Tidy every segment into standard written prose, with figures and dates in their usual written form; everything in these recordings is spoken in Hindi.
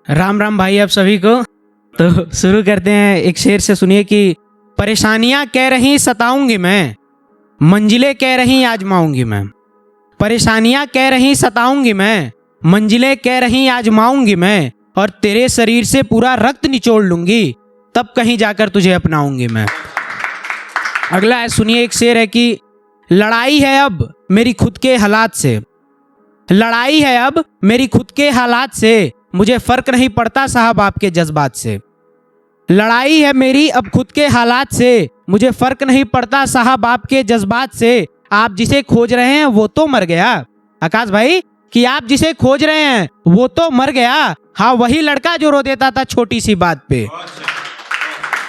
राम राम भाई आप सभी को। तो शुरू करते हैं एक शेर से, सुनिए कि परेशानियां कह रही सताऊंगी मैं, मंजिलें कह रही आजमाऊंगी मैं। परेशानियां कह रही सताऊंगी मैं, मंजिलें कह रही आजमाऊंगी मैं, और तेरे शरीर से पूरा रक्त निचोड़ लूंगी, तब कहीं जाकर तुझे अपनाऊंगी मैं। अगला है, सुनिए एक शेर है कि लड़ाई है अब मेरी खुद के हालात से, लड़ाई है अब मेरी खुद के हालात से, मुझे फर्क नहीं पड़ता साहब आपके जज्बात से। लड़ाई है मेरी अब खुद के हालात से, मुझे फर्क नहीं पड़ता साहब आपके जज्बात से। आप जिसे खोज रहे हैं वो तो मर गया, आकाश भाई, कि आप जिसे खोज रहे हैं वो तो मर गया। हाँ, वही लड़का जो रो देता था छोटी सी बात पे।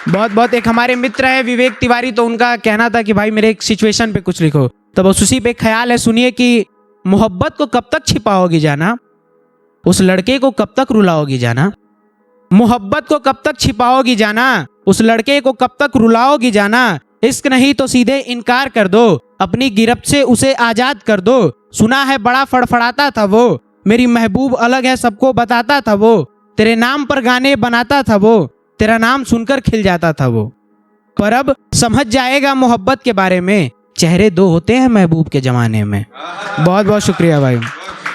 बहुत बहुत एक हमारे मित्र है विवेक तिवारी, तो उनका कहना था कि भाई मेरे एक सिचुएशन पे कुछ लिखो, तो बस उसी पे ख्याल है। सुनिए कि मोहब्बत को कब तक छिपाओगी जाना, उस लड़के को कब तक रुलाओगी जाना। मोहब्बत को कब तक छिपाओगी जाना, उस लड़के को कब तक रुलाओगी जाना। इश्क नहीं तो सीधे इनकार कर दो, अपनी गिरफ्त से उसे आजाद कर दो। सुना है बड़ा फड़फड़ाता था वो, मेरी महबूब अलग है सबको बताता था वो। तेरे नाम पर गाने बनाता था वो, तेरा नाम सुनकर खिल जाता था वो। पर अब समझ जाएगा मोहब्बत के बारे में, चेहरे दो होते हैं महबूब के जमाने में। बहुत बहुत शुक्रिया भाई।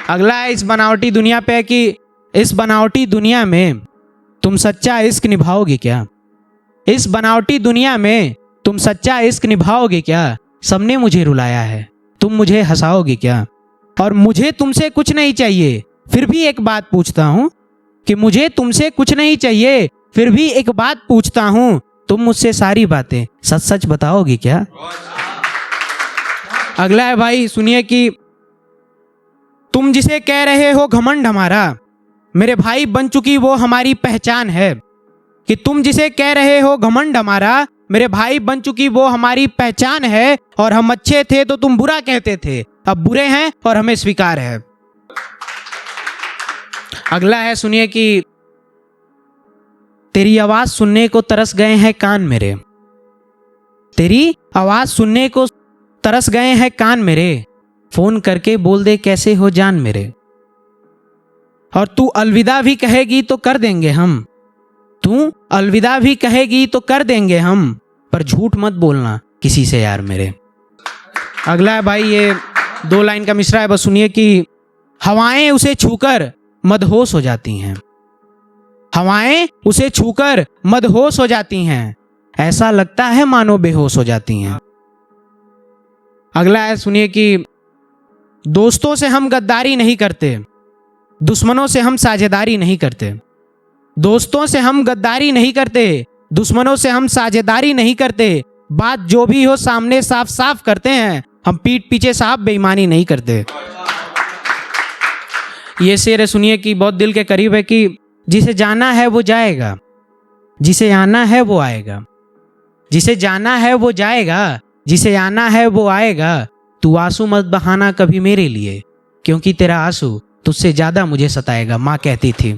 अगला है इस बनावटी दुनिया पे कि इस बनावटी दुनिया में तुम सच्चा इश्क निभाओगे क्या। इस बनावटी दुनिया में तुम सच्चा इश्क निभाओगे क्या। सबने मुझे रुलाया है, तुम मुझे हंसाओगे क्या। और मुझे तुमसे कुछ नहीं चाहिए, फिर भी एक बात पूछता हूँ कि मुझे तुमसे कुछ नहीं चाहिए, फिर भी एक बात पूछता हूँ, तुम मुझसे सारी बातें सच सच बताओगे क्या। अगला है भाई, सुनिए कि तुम जिसे कह रहे हो घमंड हमारा, मेरे भाई बन चुकी वो हमारी पहचान है। कि तुम जिसे कह रहे हो घमंड हमारा, मेरे भाई बन चुकी वो हमारी पहचान है। और हम अच्छे थे तो तुम बुरा कहते थे, अब बुरे हैं और हमें स्वीकार है। अगला है, सुनिए कि तेरी आवाज सुनने को तरस गए हैं कान मेरे, तेरी आवाज सुनने को तरस गए हैं कान मेरे, फोन करके बोल दे कैसे हो जान मेरे। और तू अलविदा भी कहेगी तो कर देंगे हम, तू अलविदा भी कहेगी तो कर देंगे हम, पर झूठ मत बोलना किसी से यार मेरे। अगला है भाई, ये 2 लाइन का मिसरा है, बस सुनिए कि हवाएं उसे छूकर मदहोश हो जाती हैं, हवाएं उसे छूकर मदहोश हो जाती हैं, ऐसा लगता है मानो बेहोश हो जाती हैं। अगला है, सुनिए कि दोस्तों से हम गद्दारी नहीं करते, दुश्मनों से हम साझेदारी नहीं करते। दोस्तों से हम गद्दारी नहीं करते, दुश्मनों से हम साझेदारी नहीं करते। बात जो भी हो सामने साफ साफ करते हैं, हम पीठ पीछे साफ बेईमानी नहीं करते। ये शेर सुनिए कि बहुत दिल के करीब है कि जिसे जाना है वो जाएगा, जिसे आना है वो आएगा, जिसे जाना है वो जाएगा, जिसे आना है वो आएगा। तू आंसू मत बहाना कभी मेरे लिए, क्योंकि तेरा आंसू तुझसे ज्यादा मुझे सताएगा, माँ कहती थी।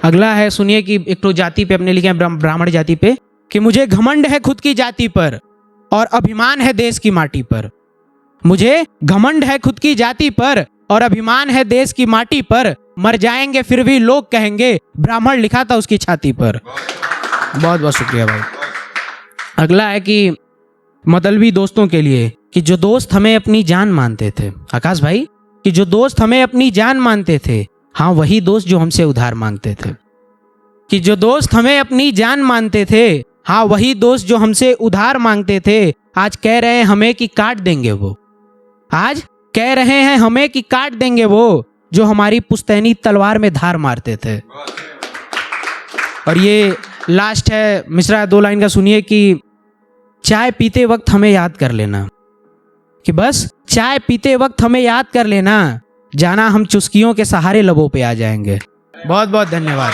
अगला है, सुनिए कि एक तो जाति पे अपने लिखे हैं, ब्राह्मण जाति पे, कि मुझे घमंड है खुद की जाति पर और अभिमान है देश की माटी पर। मुझे घमंड है खुद की जाति पर और अभिमान है देश की माटी पर, मर जाएंगे फिर भी लोग कहेंगे ब्राह्मण लिखा था उसकी छाती पर। बहुत बहुत शुक्रिया भाई। अगला है कि मतलबी दोस्तों के लिए, कि जो दोस्त हमें अपनी जान मानते थे, आकाश भाई, कि जो दोस्त हमें अपनी जान मानते थे, हाँ वही दोस्त जो हमसे उधार मांगते थे। कि जो दोस्त हमें अपनी जान मानते थे, हाँ वही दोस्त जो हमसे उधार मांगते थे, आज कह रहे हैं हमें कि काट देंगे वो, आज कह रहे हैं हमें कि काट देंगे वो, जो हमारी पुश्तैनी तलवार में धार मारते थे। और ये लास्ट है मिसरा 2 लाइन का, सुनिए कि चाय पीते वक्त हमें याद कर लेना, कि बस चाय पीते वक्त हमें याद कर लेना, जाना हम चुस्कियों के सहारे लबों पे आ जाएंगे। बहुत बहुत धन्यवाद।